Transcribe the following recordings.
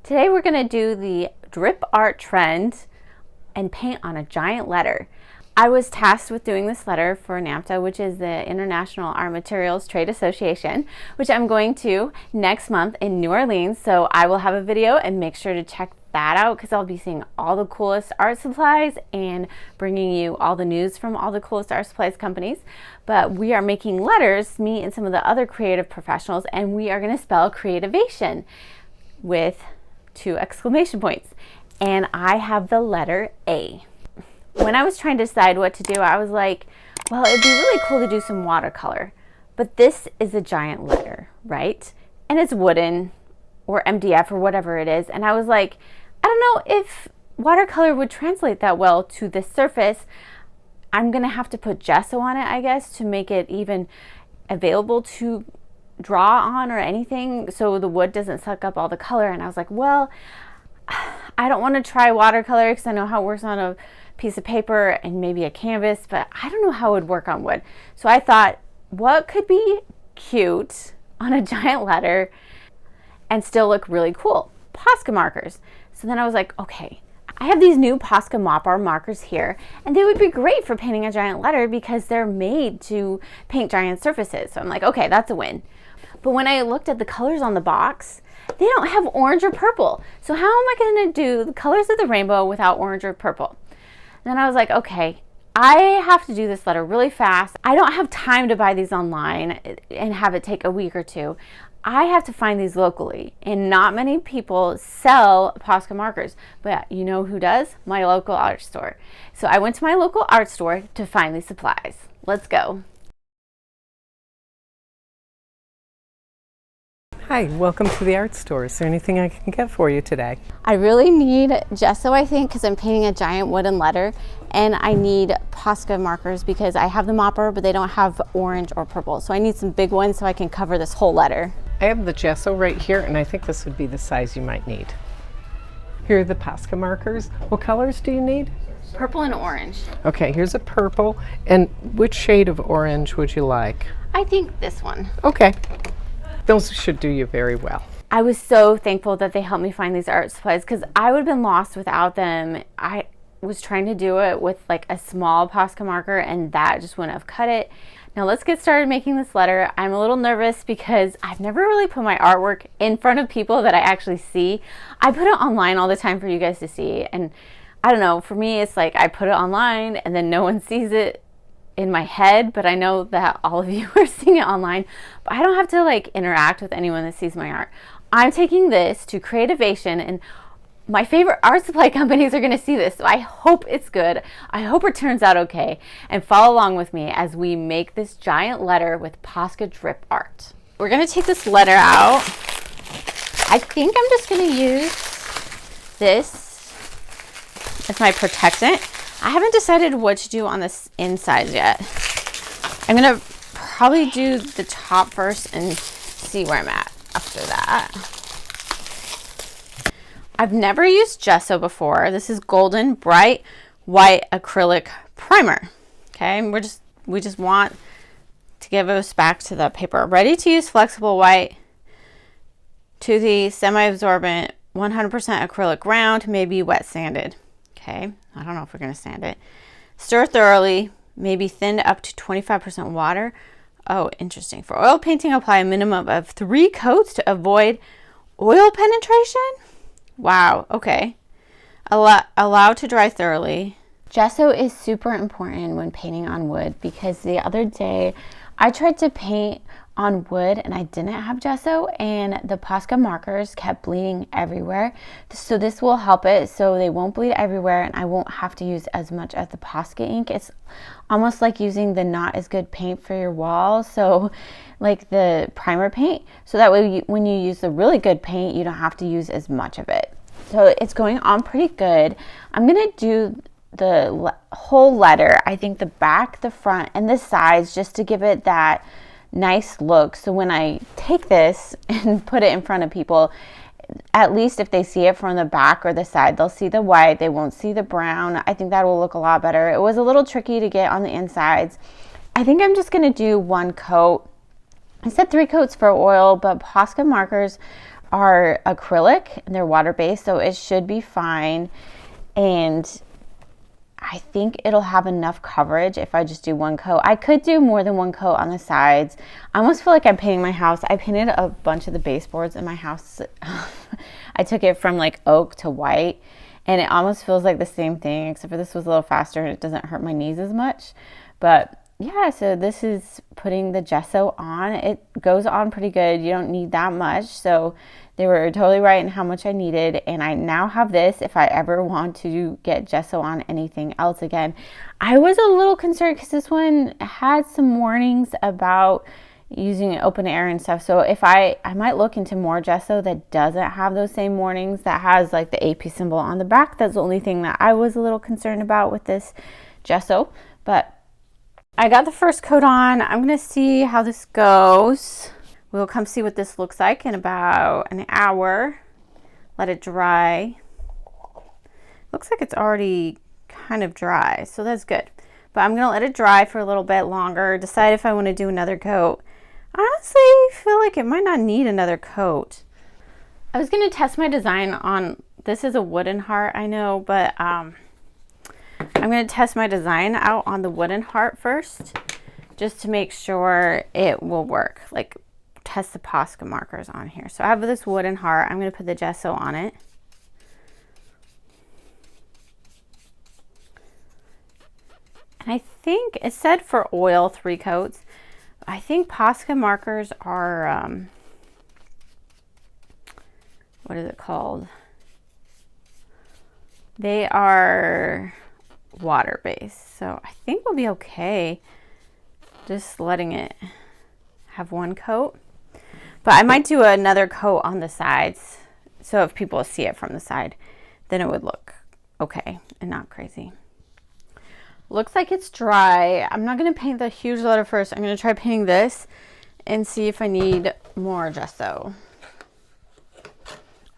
Today we're going to do the drip art trend and paint on a giant letter. I was tasked with doing this letter for NAMTA, which is the International Art Materials Trade Association, which I'm going to next month in New Orleans. So I will have a video and make sure to check that out because I'll be seeing all the coolest art supplies and bringing you all the news from all the coolest art supplies companies. But we are making letters, me and some of the other creative professionals, and we are going to spell creativation with 2 exclamation points. And I have the letter A. When I was trying to decide what to do, I was like, well, it'd be really cool to do some watercolor, but this is a giant letter, right? And it's wooden or MDF or whatever it is. And I was like, I don't know if watercolor would translate that well to this surface. I'm gonna have to put gesso on it, I guess, to make it even available to draw on or anything so the wood doesn't suck up all the color. And I was like, well, I don't want to try watercolor because I know how it works on a piece of paper and maybe a canvas, but I don't know how it would work on wood. So I thought, what could be cute on a giant letter and still look really cool? Posca markers. So then I was like, okay, I have these new Posca Mop Art markers here, and they would be great for painting a giant letter because they're made to paint giant surfaces. So I'm like, okay, that's a win. But when I looked at the colors on the box, they don't have orange or purple. So how am I going to do the colors of the rainbow without orange or purple? And then I was like, okay, I have to do this letter really fast. I don't have time to buy these online and have it take a week or 2. I have to find these locally, and not many people sell Posca markers, but you know who does? My local art store. So I went to my local art store to find these supplies. Let's go. Hi, welcome to the art store. Is there anything I can get for you today? I really need gesso, I think, because I'm painting a giant wooden letter, and I need Posca markers because I have the mopper, but they don't have orange or purple. So I need some big ones so I can cover this whole letter. I have the gesso right here, and I think this would be the size you might need. Here are the Posca markers. What colors do you need? Purple and orange. Okay, here's a purple. And which shade of orange would you like? I think this one. Okay. Those should do you very well. I was so thankful that they helped me find these art supplies because I would have been lost without them. I was trying to do it with like a small Posca marker and that just wouldn't have cut it. Now let's get started making this letter. I'm a little nervous because I've never really put my artwork in front of people that I actually see. I put it online all the time for you guys to see, and I don't know, for me it's like I put it online and then no one sees it in my head, but I know that all of you are seeing it online, but I don't have to like interact with anyone that sees my art. I'm taking this to Creativation, and my favorite art supply companies are gonna see this, so I hope it's good. I hope it turns out okay, and follow along with me as we make this giant letter with Posca drip art. We're gonna take this letter out. I think I'm just gonna use this as my protectant. I haven't decided what to do on this inside yet. I'm gonna probably do the top first and see where I'm at after that. I've never used gesso before. This is Golden Bright White Acrylic Primer. Okay, we just want to give us back to the paper. Ready to use flexible white to the semi-absorbent 100% acrylic ground, maybe wet sanded. Okay, I don't know if we're going to sand it. Stir thoroughly, maybe thinned up to 25% water. Oh, interesting. For oil painting, apply a minimum of 3 coats to avoid oil penetration. Wow, okay. Allow to dry thoroughly. Gesso is super important when painting on wood because the other day I tried to paint on wood and I didn't have gesso, and the Posca markers kept bleeding everywhere. So this will help it so they won't bleed everywhere, and I won't have to use as much of the Posca ink. It's almost like using the not as good paint for your wall, so like the primer paint, so that way when you use the really good paint you don't have to use as much of it. So it's going on pretty good. I'm gonna do the whole letter, I think the back, the front, and the sides, just to give it that nice look. So when I take this and put it in front of people, at least if they see it from the back or the side, they'll see the white, they won't see the brown. I think that will look a lot better. It was a little tricky to get on the insides. I think I'm just gonna do 1 coat. I said 3 coats for oil, but Posca markers are acrylic and they're water-based, so it should be fine. And I think it'll have enough coverage if I just do one coat. I could do more than one coat on the sides. I almost feel like I'm painting my house. I painted a bunch of the baseboards in my house. I took it from like oak to white, and it almost feels like the same thing, except for this was a little faster and it doesn't hurt my knees as much. But yeah, so this is putting the gesso on. It goes on pretty good. You don't need that much. So they were totally right in how much I needed. And I now have this if I ever want to get gesso on anything else again. I was a little concerned because this one had some warnings about using it open air and stuff. So if I might look into more gesso that doesn't have those same warnings, that has like the AP symbol on the back. That's the only thing that I was a little concerned about with this gesso. But I got the first coat on. I'm going to see how this goes. We'll come see what this looks like in about an hour. Let it dry. Looks like it's already kind of dry, so that's good. But I'm going to let it dry for a little bit longer, decide if I want to do another coat. I honestly feel like it might not need another coat. I was going to test my design on, this is a wooden heart, I know, but I'm going to test my design out on the wooden heart first, just to make sure it will work. Like, test the Posca markers on here. So I have this wooden heart. I'm going to put the gesso on it. And I think it said for oil 3 coats. I think Posca markers are, what is it called? They are water based, so I think we'll be okay just letting it have one coat. But I might do another coat on the sides, so if people see it from the side, then it would look okay and not crazy. Looks like it's dry. I'm not going to paint the huge letter first. I'm going to try painting this and see if I need more gesso.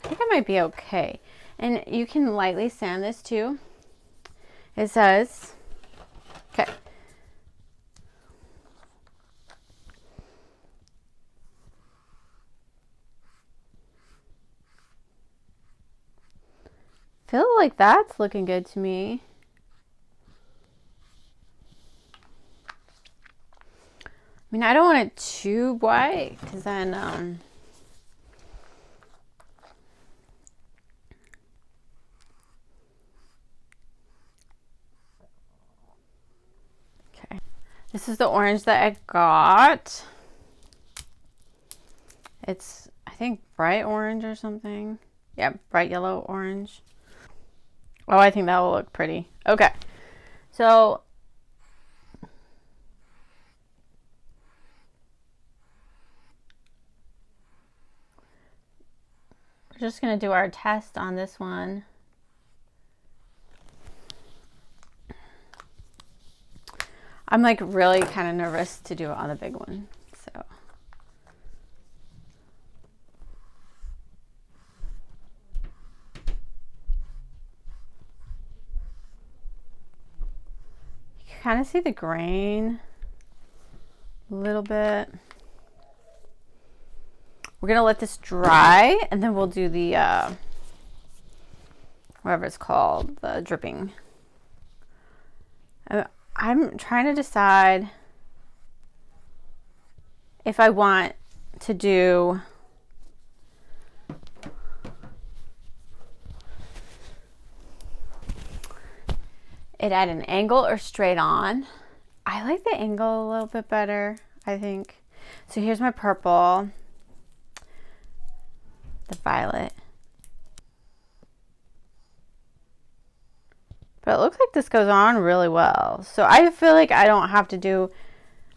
I think I might be okay. And you can lightly sand this too. It says, okay. Feel like that's looking good to me. I mean, I don't want it too white because then, okay. This is the orange that I got. It's, I think, bright orange or something. Yeah, bright yellow orange. Oh, I think that will look pretty. Okay. So we're just going to do our test on this one. I'm like really kind of nervous to do it on the big one. So you can kind of see the grain a little bit. We're going to let this dry and then we'll do the, whatever it's called, the dripping. I'm trying to decide if I want to do it at an angle or straight on. I like the angle a little bit better, I think. So here's my purple. The violet. But it looks like this goes on really well. So I feel like I don't have to do,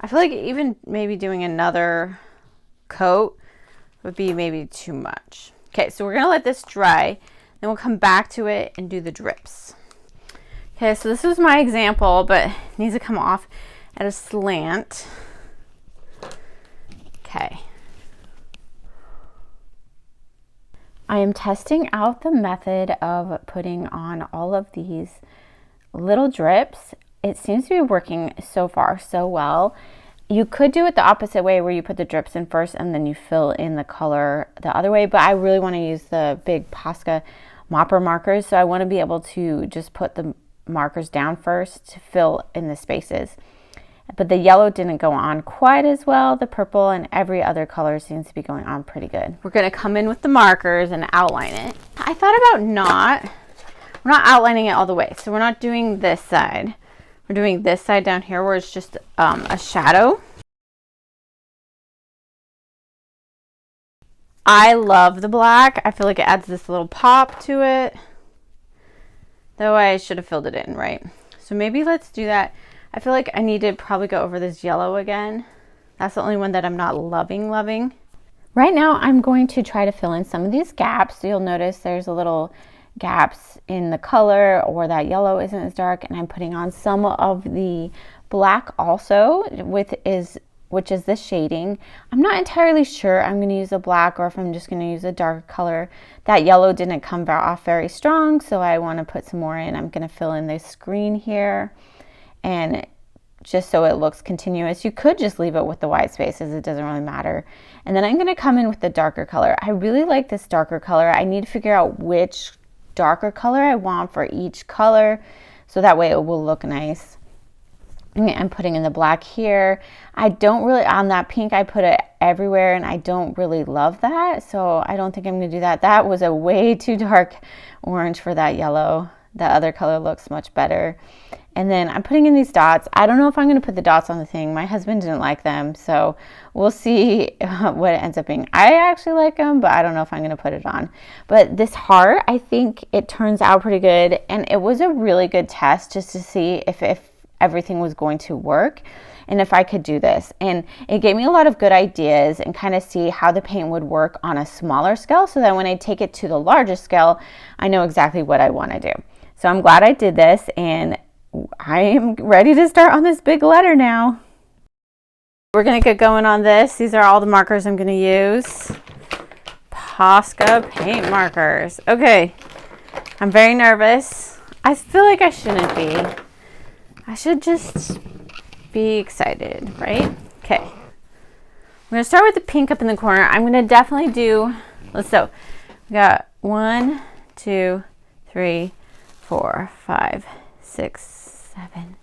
I feel like even maybe doing another coat would be maybe too much. Okay, so we're going to let this dry. Then we'll come back to it and do the drips. Okay, so this is my example, but it needs to come off at a slant. Okay. I am testing out the method of putting on all of these little drips. It seems to be working so far so well. You could do it the opposite way where you put the drips in first and then you fill in the color the other way, but I really want to use the big Posca mopper markers, so I want to be able to just put the markers down first to fill in the spaces. But the yellow didn't go on quite as well. The purple and every other color seems to be going on pretty good. We're going to come in with the markers and outline it. I thought about we're not outlining it all the way, so we're not doing this side. We're doing this side down here where it's just a shadow. I love the black. I feel like it adds this little pop to it. Though I should have filled it in, right? So maybe let's do that. I feel like I need to probably go over this yellow again. That's the only one that I'm not loving. Right now, I'm going to try to fill in some of these gaps. So you'll notice there's a little gaps in the color, or that yellow isn't as dark, and I'm putting on some of the black also, which is this shading. I'm not entirely sure I'm going to use a black or if I'm just going to use a dark color. That yellow didn't come off very strong, so I want to put some more in. I'm going to fill in this green here, and just so it looks continuous. You could just leave it with the white spaces, it doesn't really matter. And then I'm going to come in with the darker color. I really like this darker color. I need to figure out which darker color I want for each color, so that way it will look nice. I'm putting in the black here. I don't really, on that pink, I put it everywhere, and I don't really love that, so I don't think I'm going to do that. That was a way too dark orange for that yellow. The other color looks much better. And then I'm putting in these dots. I don't know if I'm going to put the dots on the thing. My husband didn't like them, so we'll see what it ends up being. I actually like them, but I don't know if I'm going to put it on. But this heart, I think it turns out pretty good, and it was a really good test just to see if everything was going to work and if I could do this. And it gave me a lot of good ideas and kind of see how the paint would work on a smaller scale, so that when I take it to the largest scale, I know exactly what I want to do. So I'm glad I did this, and I am ready to start on this big letter now. We're going to get going on this. These are all the markers I'm going to use. Posca paint markers. Okay, I'm very nervous. I feel like I shouldn't be. I should just be excited, right? Okay. I'm going to start with the pink up in the corner. I'm going to definitely do, we got 1, 2, 3, 4, 5, 6, 7.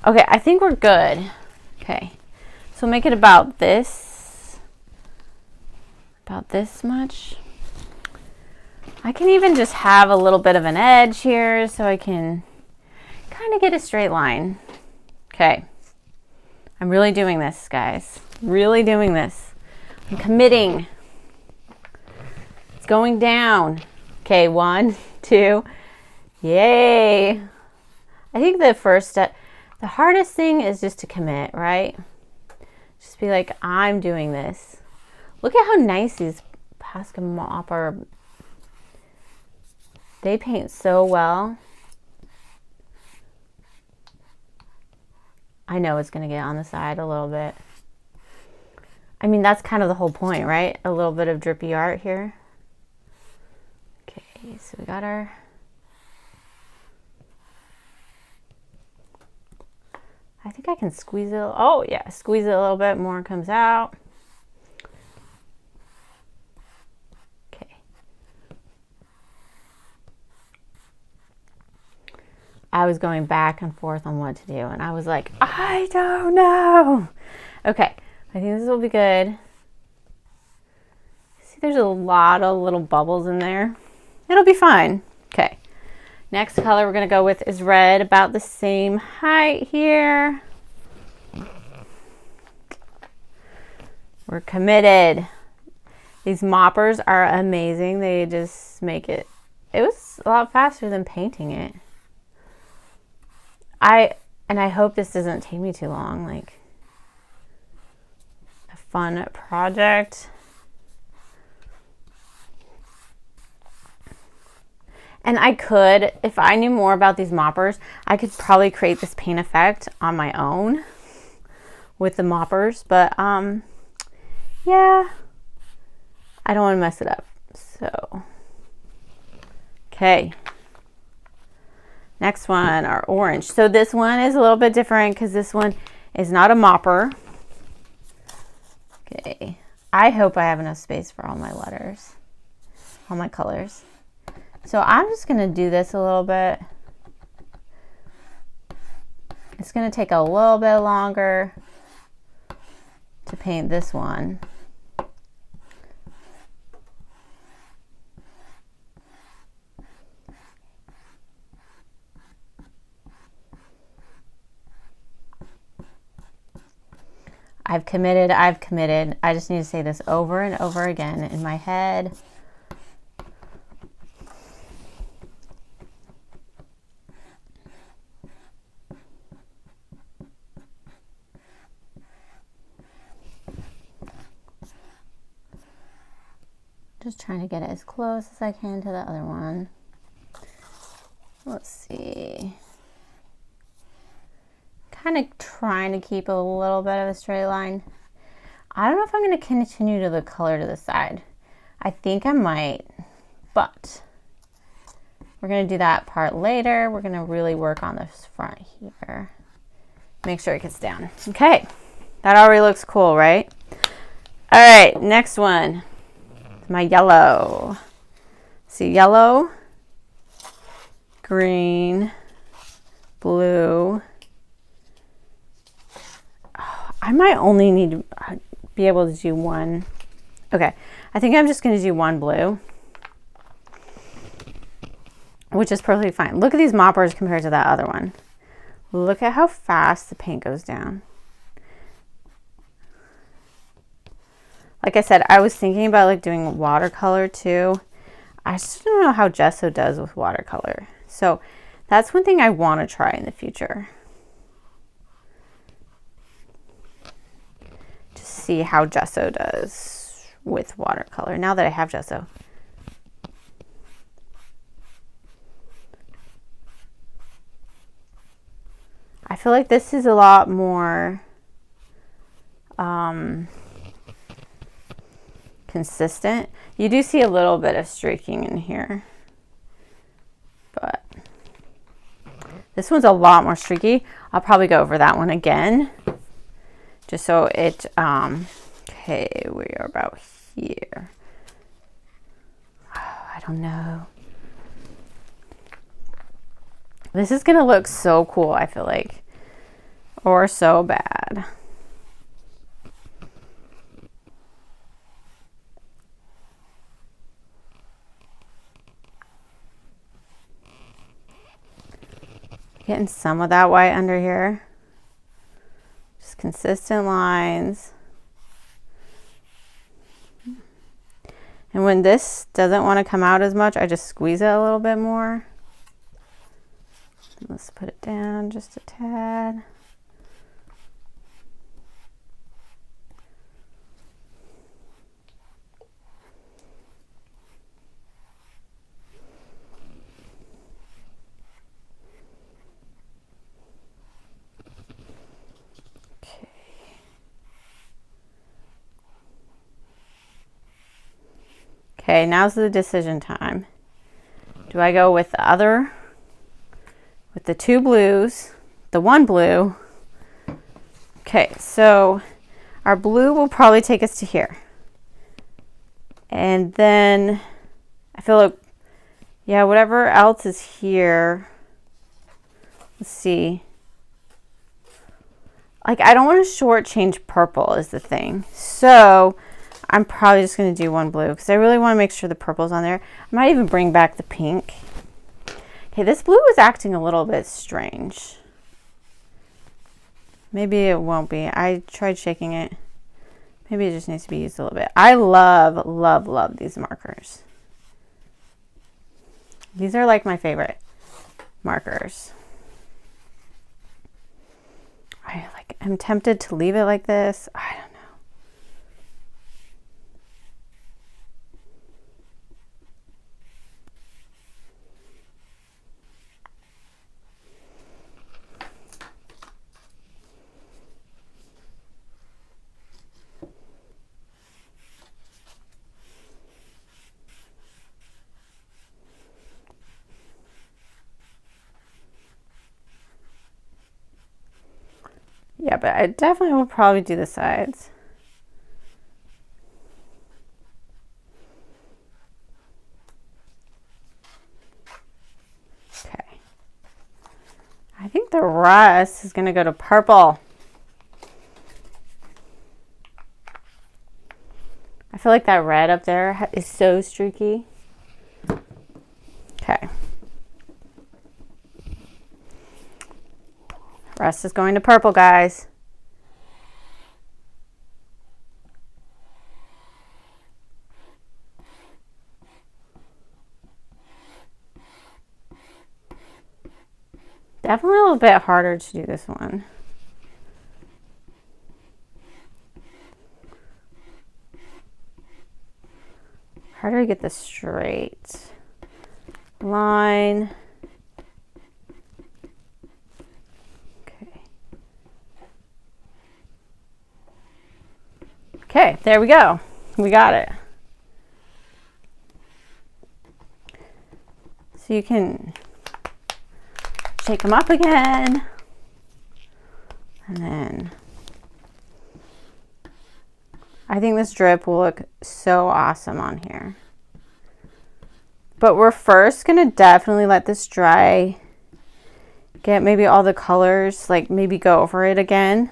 Okay, I think we're good. Okay, so make it about this much. I can even just have a little bit of an edge here so I can kind of get a straight line. Okay, I'm really doing this, guys. Really doing this. I'm committing. It's going down. Okay, 1, 2. Yay. I think the first step, the hardest thing is just to commit, right? Just be like, I'm doing this. Look at how nice these Posca mop are. They paint so well. I know it's going to get on the side a little bit. I mean, that's kind of the whole point, right? A little bit of drippy art here. Okay, so we got our... I think I can squeeze it. Oh yeah, squeeze it a little bit more, comes out. Okay. I was going back and forth on what to do, and I was like, I don't know. Okay, I think this will be good. See, there's a lot of little bubbles in there. It'll be fine. Okay. Next color we're going to go with is red, about the same height here. We're committed. These moppers are amazing. They just make it was a lot faster than painting it. I hope this doesn't take me too long, like a fun project. And I could, if I knew more about these moppers, I could probably create this paint effect on my own with the moppers, but yeah, I don't want to mess it up. So, okay. Next one, our orange. So this one is a little bit different because this one is not a mopper. Okay, I hope I have enough space for all my letters, all my colors. So I'm just gonna do this a little bit. It's gonna take a little bit longer to paint this one. I've committed, I've committed. I just need to say this over and over again in my head. Just trying to get it as close as I can to the other one. Let's see. Kind of trying to keep a little bit of a straight line. I don't know if I'm going to continue to the color to the side. I think I might, but we're going to do that part later. We're going to really work on this front here. Make sure it gets down. Okay, that already looks cool, right? All right, next one. My yellow. See, yellow, green, blue. I might only need to be able to do one. Okay, I think I'm just going to do one blue, which is perfectly fine. Look at these moppers compared to that other one. Look at how fast the paint goes down. Like I said, I was thinking about like doing watercolor too. I just don't know how Gesso does with watercolor. So that's one thing I want to try in the future. To see how Gesso does with watercolor now that I have Gesso. I feel like this is a lot more consistent. You do see a little bit of streaking in here, but this one's a lot more streaky. I'll probably go over that one again, just so it, okay, we are about here. Oh, I don't know. This is gonna look so cool, I feel like, or so bad. Getting some of that white under here. Just consistent lines. And when this doesn't want to come out as much, I just squeeze it a little bit more. Let's put it down just a tad. Okay, now's the decision time. Do I go with the two blues, the one blue? Okay, so our blue will probably take us to here. And then I feel like, yeah, whatever else is here. Let's see. Like, I don't want to shortchange purple is the thing. So I'm probably just going to do one blue because I really want to make sure the purple's on there. I might even bring back the pink. Okay, this blue is acting a little bit strange. Maybe it won't be. I tried shaking it. Maybe it just needs to be used a little bit. I love, love, love these markers. These are like my favorite markers. I'm tempted to leave it like this. I don't know. Yeah, but I definitely will probably do the sides. Okay. I think the rest is going to go to purple. I feel like that red up there is so streaky. Okay. Rest is going to purple, guys. Definitely a little bit harder to do this one. Harder to get the straight line. Okay. Okay, there we go. We got it. So you can shake them up again. And then I think this drip will look so awesome on here. But we're first gonna definitely let this dry. Get maybe all the colors, like maybe go over it again.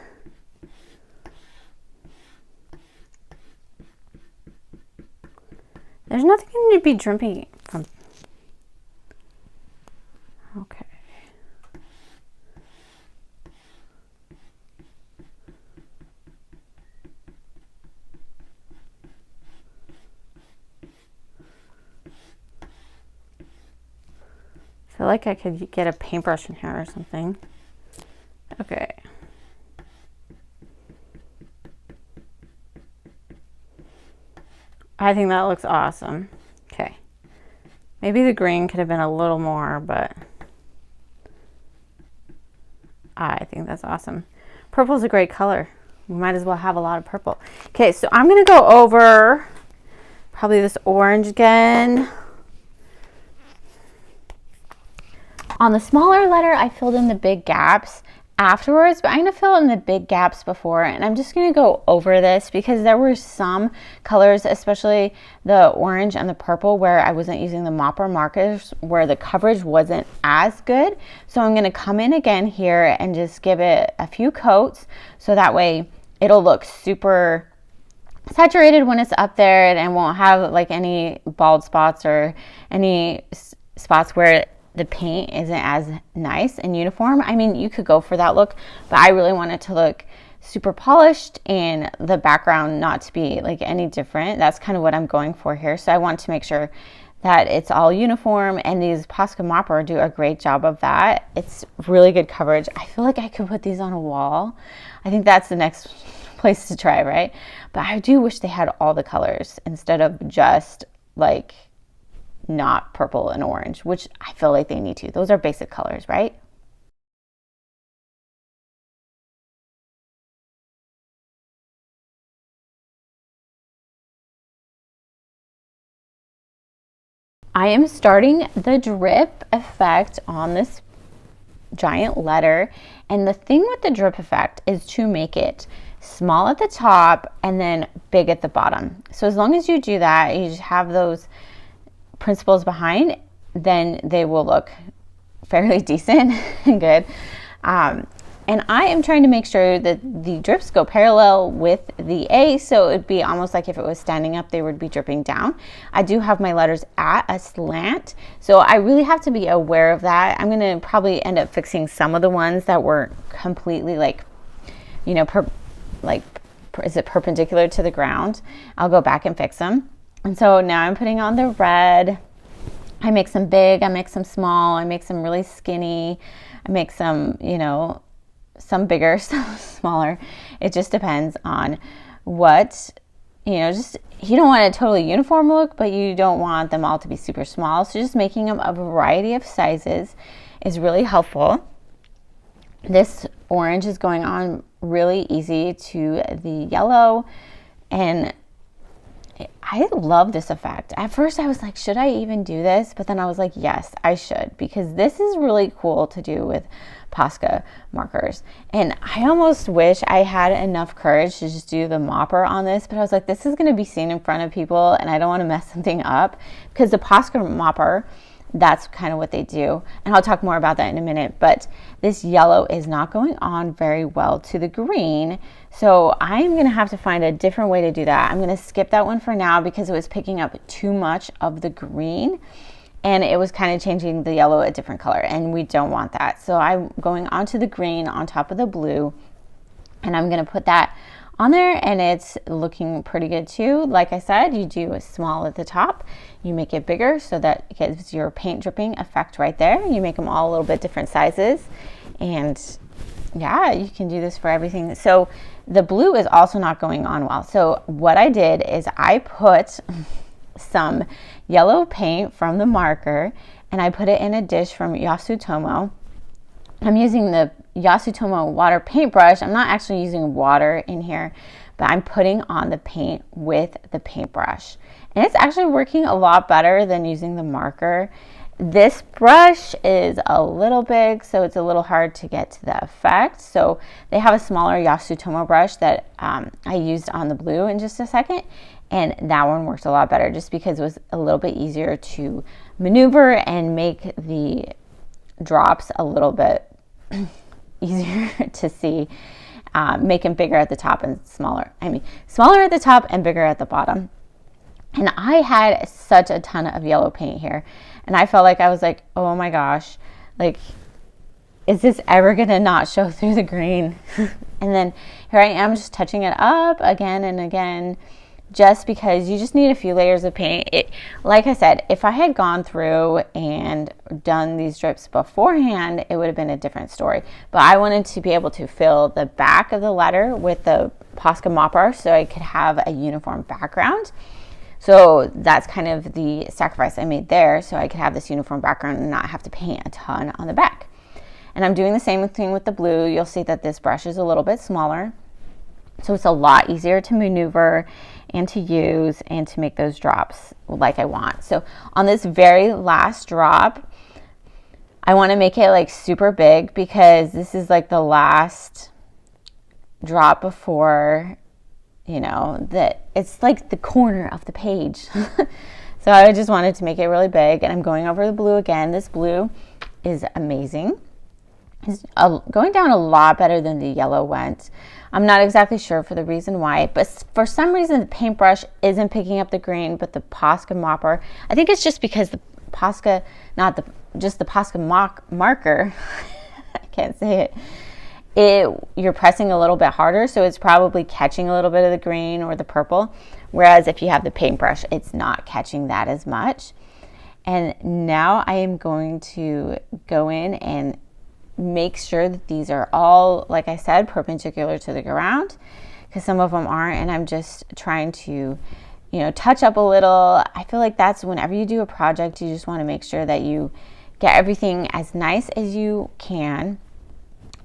There's nothing to be dripping from. Okay. I feel like I could get a paintbrush in here or something. Okay. I think that looks awesome. Okay. Maybe the green could have been a little more, but I think that's awesome. Purple's a great color. We might as well have a lot of purple. Okay, so I'm gonna go over probably this orange again. On the smaller letter, I filled in the big gaps afterwards, but I'm gonna fill in the big gaps before, and I'm just gonna go over this because there were some colors, especially the orange and the purple, where I wasn't using the mopper markers, where the coverage wasn't as good. So I'm gonna come in again here and just give it a few coats, so that way it'll look super saturated when it's up there and won't have like any bald spots or any spots where the paint isn't as nice and uniform. I mean, you could go for that look, but I really want it to look super polished and the background not to be like any different. That's kind of what I'm going for here. So I want to make sure that it's all uniform, and these Posca Mopper do a great job of that. It's really good coverage. I feel like I could put these on a wall. I think that's the next place to try, right? But I do wish they had all the colors instead of just like not purple and orange, which I feel like they need to. Those are basic colors, right? I am starting the drip effect on this giant letter, and the thing with the drip effect is to make it small at the top and then big at the bottom. So as long as you do that, you just have those principles behind, then they will look fairly decent and good. And I am trying to make sure that the drips go parallel with the A, so it'd be almost like if it was standing up, they would be dripping down. I do have my letters at a slant, so I really have to be aware of that. I'm gonna probably end up fixing some of the ones that were completely like, you know, is it perpendicular to the ground? I'll go back and fix them. And so now I'm putting on the red. I make some big, I make some small, I make some really skinny, I make some, you know, some bigger, some smaller. It just depends on what, you know, just, you don't want a totally uniform look, but you don't want them all to be super small. So just making them a variety of sizes is really helpful. This orange is going on really easy to the yellow, and I love this effect. At first I was like, should I even do this? But then I was like, yes, I should, because this is really cool to do with Posca markers. And I almost wish I had enough courage to just do the mopper on this, but I was like, this is going to be seen in front of people and I don't want to mess something up, because the Posca mopper, that's kind of what they do. And I'll talk more about that in a minute, but this yellow is not going on very well to the green. So I'm going to have to find a different way to do that. I'm going to skip that one for now because it was picking up too much of the green and it was kind of changing the yellow a different color, and we don't want that. So I'm going onto the green on top of the blue, and I'm going to put that on there, and it's looking pretty good too. Like I said, you do a small at the top, you make it bigger so that it gives your paint dripping effect right there. You make them all a little bit different sizes, and yeah, you can do this for everything. So the blue is also not going on well. So what I did is I put some yellow paint from the marker and I put it in a dish from Yasutomo. I'm using the Yasutomo water paintbrush. I'm not actually using water in here, but I'm putting on the paint with the paintbrush. And it's actually working a lot better than using the marker. This brush is a little big, so it's a little hard to get to the effect. So they have a smaller Yasutomo brush that I used on the blue in just a second. And that one worked a lot better just because it was a little bit easier to maneuver and make the drops a little bit easier to see. Make them bigger at the top and smaller. Smaller at the top and bigger at the bottom. And I had such a ton of yellow paint here. And I felt like I was like, oh my gosh, like, is this ever going to not show through the green? And then here I am just touching it up again and again, just because you just need a few layers of paint. Like I said, if I had gone through and done these drips beforehand, it would have been a different story. But I wanted to be able to fill the back of the letter with the Posca mopper so I could have a uniform background. So that's kind of the sacrifice I made there, so I could have this uniform background and not have to paint a ton on the back. And I'm doing the same thing with the blue. You'll see that this brush is a little bit smaller, so it's a lot easier to maneuver and to use and to make those drops like I want. So on this very last drop, I want to make it like super big because this is like the last drop before, you know, that it's like the corner of the page. So I just wanted to make it really big, and I'm going over the blue again. This blue is amazing. It's going down a lot better than the yellow went. I'm not exactly sure for the reason why, but for some reason the paintbrush isn't picking up the green, but the Posca mopper, I think it's just because the Posca, just the Posca marker, I can't say it, you're pressing a little bit harder, so it's probably catching a little bit of the green or the purple, whereas if you have the paintbrush, it's not catching that as much. And now I am going to go in and make sure that these are all, like I said, perpendicular to the ground, because some of them aren't, and I'm just trying to, you know, touch up a little. I feel like that's whenever you do a project, you just want to make sure that you get everything as nice as you can.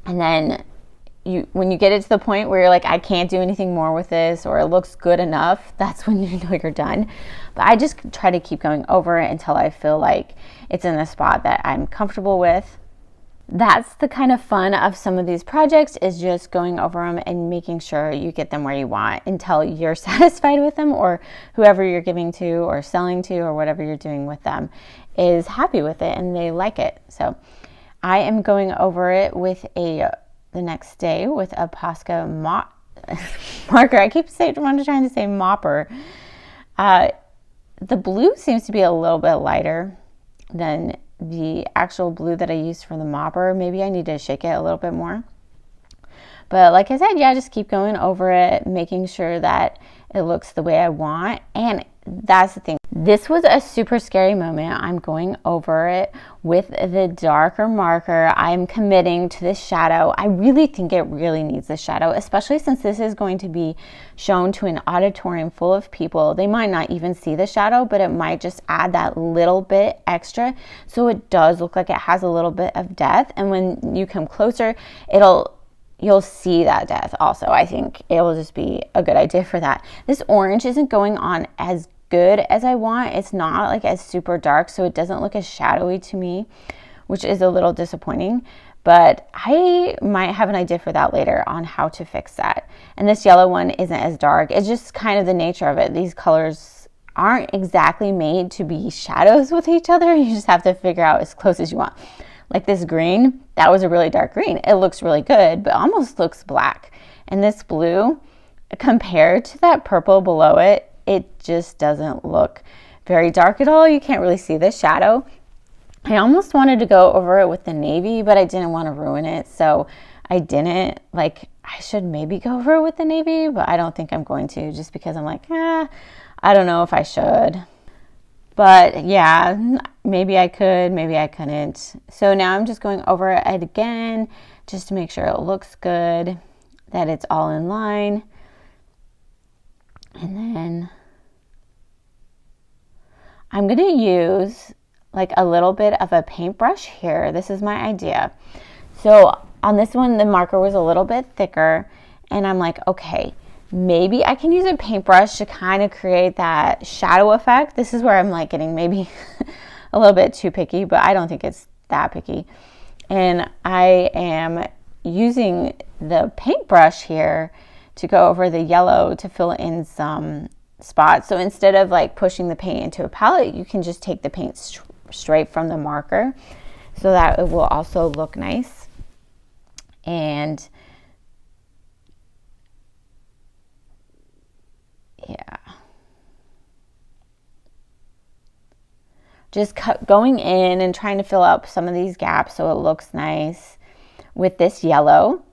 And then when you get it to the point where you're like, I can't do anything more with this, or it looks good enough, that's when you know you're done. But I just try to keep going over it until I feel like it's in a spot that I'm comfortable with. That's the kind of fun of some of these projects, is just going over them and making sure you get them where you want until you're satisfied with them, or whoever you're giving to or selling to or whatever you're doing with them is happy with it and they like it. So I am going over it with the next day with a Posca marker. I keep trying to say mopper. The blue seems to be a little bit lighter than the actual blue that I used for the mopper. Maybe I need to shake it a little bit more. But like I said, yeah, just keep going over it, making sure that it looks the way I want. And that's the thing. This was a super scary moment. I'm going over it with the darker marker. I'm committing to this shadow. I really think it really needs the shadow, especially since this is going to be shown to an auditorium full of people. They might not even see the shadow, but it might just add that little bit extra, so it does look like it has a little bit of depth. And when you come closer, it'll, you'll see that depth also. I think it will just be a good idea for that. This orange isn't going on as good as I want. It's not like as super dark, so it doesn't look as shadowy to me, which is a little disappointing. But I might have an idea for that later on how to fix that. And this yellow one isn't as dark. It's just kind of the nature of it. These colors aren't exactly made to be shadows with each other. You just have to figure out as close as you want. Like this green, that was a really dark green. It looks really good, but almost looks black. And this blue, compared to that purple below it, it just doesn't look very dark at all. You can't really see the shadow. I almost wanted to go over it with the navy, but I didn't want to ruin it, so I didn't. Like, I should maybe go over it with the navy, but I don't think I'm going to, just because I'm like, I don't know if I should. But yeah, maybe I could, maybe I couldn't. So now I'm just going over it again, just to make sure it looks good, that it's all in line. And then I'm going to use like a little bit of a paintbrush here. This is my idea. So on this one, the marker was a little bit thicker, and I'm like, okay, maybe I can use a paintbrush to kind of create that shadow effect. This is where I'm like getting maybe a little bit too picky, but I don't think it's that picky. And I am using the paintbrush here to go over the yellow to fill in some spots. So instead of like pushing the paint into a palette, you can just take the paint straight from the marker, so that it will also look nice. And yeah, just going in and trying to fill up some of these gaps so it looks nice with this yellow,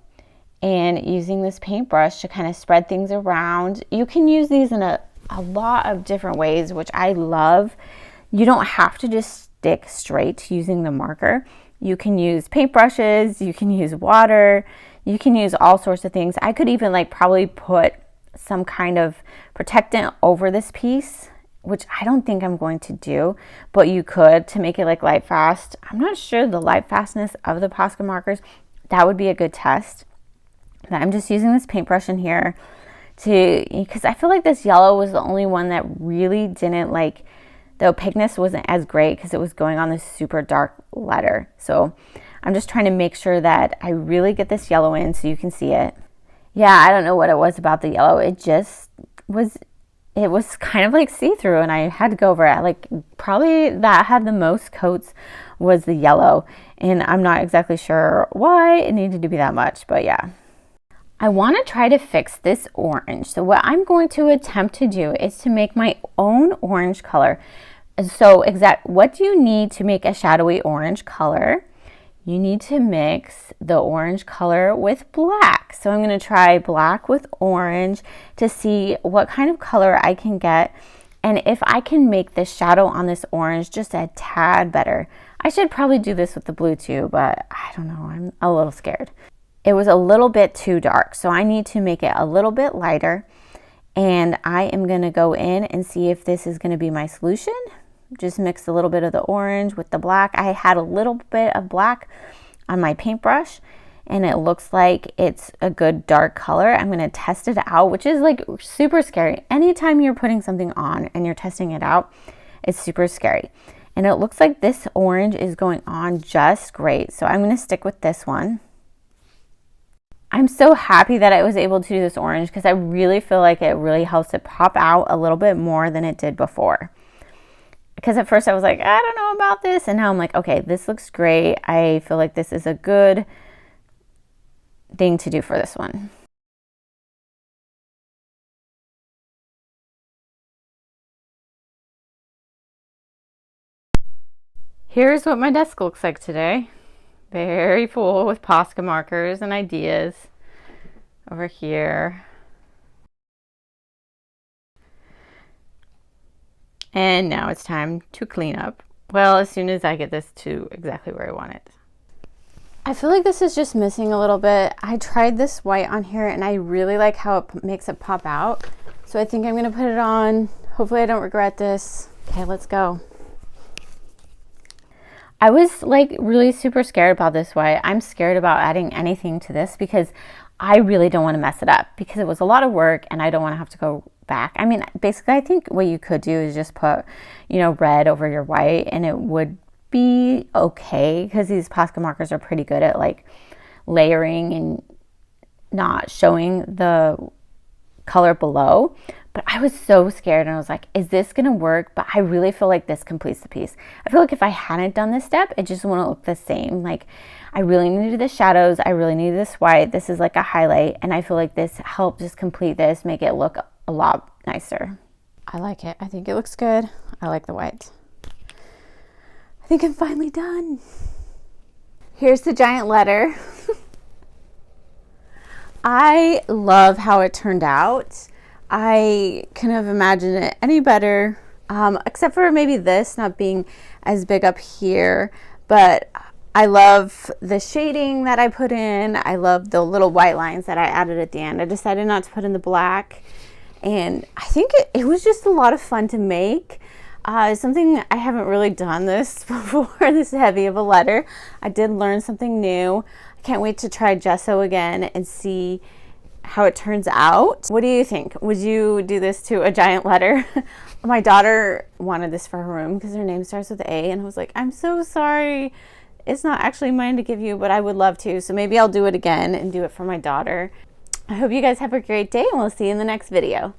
and using this paintbrush to kind of spread things around. You can use these in a lot of different ways, which I love. You don't have to just stick straight to using the marker. You can use paintbrushes, you can use water, you can use all sorts of things. I could even like probably put some kind of protectant over this piece, which I don't think I'm going to do, but you could, to make it like light fast. I'm not sure the light fastness of the Posca markers. That would be a good test. But I'm just using this paintbrush in here because I feel like this yellow was the only one that really didn't like, the opaqueness wasn't as great because it was going on this super dark letter. So I'm just trying to make sure that I really get this yellow in so you can see it. Yeah, I don't know what it was about the yellow. It just was, it was kind of like see-through, and I had to go over it. Like probably that had the most coats was the yellow, and I'm not exactly sure why it needed to be that much, but yeah. I want to try to fix this orange. So what I'm going to attempt to do is to make my own orange color. So what do you need to make a shadowy orange color? You need to mix the orange color with black. So I'm going to try black with orange to see what kind of color I can get, and if I can make the shadow on this orange just a tad better. I should probably do this with the blue too, but I don't know, I'm a little scared. It was a little bit too dark, so I need to make it a little bit lighter, and I am going to go in and see if this is going to be my solution. Just mix a little bit of the orange with the black. I had a little bit of black on my paintbrush, and it looks like it's a good dark color. I'm going to test it out, which is like super scary. Anytime you're putting something on and you're testing it out, it's super scary. And it looks like this orange is going on just great, so I'm going to stick with this one. I'm so happy that I was able to do this orange because I really feel like it really helps it pop out a little bit more than it did before. Because at first I was like, I don't know about this, and now I'm like, okay, this looks great. I feel like this is a good thing to do for this one. Here's what my desk looks like today. Very full with Posca markers and ideas over here. And now it's time to clean up. Well, as soon as I get this to exactly where I want it. I feel like this is just missing a little bit. I tried this white on here and I really like how it makes it pop out. So I think I'm gonna put it on. Hopefully I don't regret this. Okay, let's go. I was like really super scared about this way. I'm scared about adding anything to this because I really don't want to mess it up because it was a lot of work and I don't want to have to go back. I mean, basically, I think what you could do is just put, you know, red over your white and it would be okay because these Posca markers are pretty good at like layering and not showing the color below. But I was so scared and I was like, is this gonna work? But I really feel like this completes the piece. I feel like if I hadn't done this step, it just wouldn't look the same. Like I really needed the shadows. I really needed this white. This is like a highlight. And I feel like this helped just complete this, make it look a lot nicer. I like it. I think it looks good. I like the white. I think I'm finally done. Here's the giant letter. I love how it turned out. I couldn't have imagined it any better, except for maybe this not being as big up here. But I love the shading that I put in. I love the little white lines that I added at the end. I decided not to put in the black. And I think it was just a lot of fun to make. Something I haven't really done this before, this heavy of a letter. I did learn something new. I can't wait to try gesso again and see how it turns out. What do you think? Would you do this to a giant letter? My daughter wanted this for her room because her name starts with A, and I was like, I'm so sorry. It's not actually mine to give you, but I would love to. So maybe I'll do it again and do it for my daughter. I hope you guys have a great day, and we'll see you in the next video.